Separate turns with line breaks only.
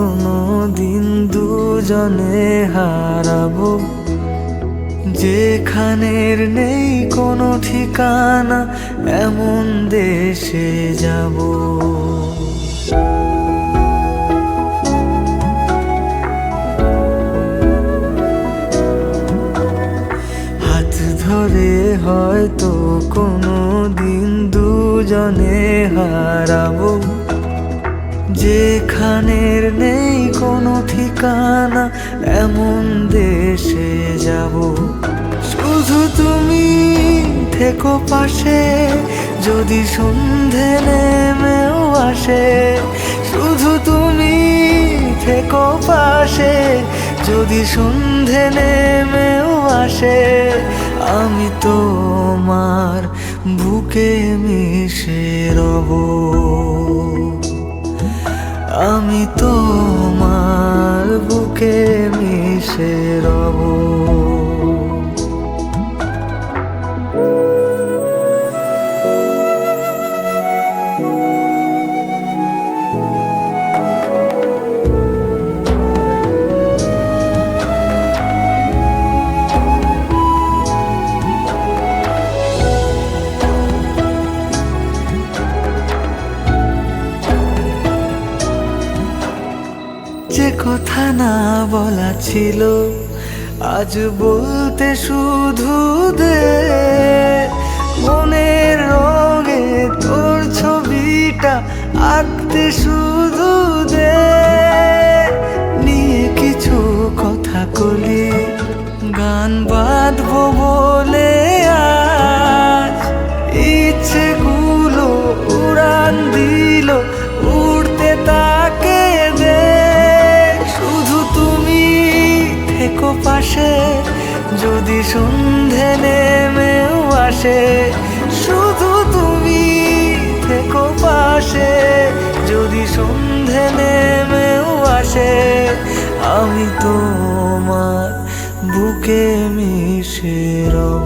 কোনো দিন দুজনে হারাবো, যেখানের নেই কোনো ঠিকানা, এমন দেশে যাব। হাত ধরে হয়তো কোনো দিন দুজনে হারাবো, যেখানের নেই কোনো ঠিকানা, এমন দেশে যাব। শুধু তুমি থেকো পাশে, যদি সন্ধে নেমেও আসে। শুধু তুমি থেকো পাশে, যদি সন্ধে নেমেও আসে। আমি তোমার বুকে মিশে রব, আমি তোমার বুকে মিশে রব। যে কথা না বলা ছিল, আজ বলতে শুধু দে। মনের রঙে তোর ছবিটা আঁকতে শুধু দে। নিয়ে কিছু কথা কলি, গান বাঁধবো বলে আজ। ইচ্ছেগুলো উড়ান দিল, উড়তে তাকে দে। শুধু তুমি থেকো পাশে, যদি সন্ধে নেমেও আসে। শুধু তুমি থেকো পাশে, যদি সন্ধে নেমেও আসে। আমি তোমার বুকে মিশে রব।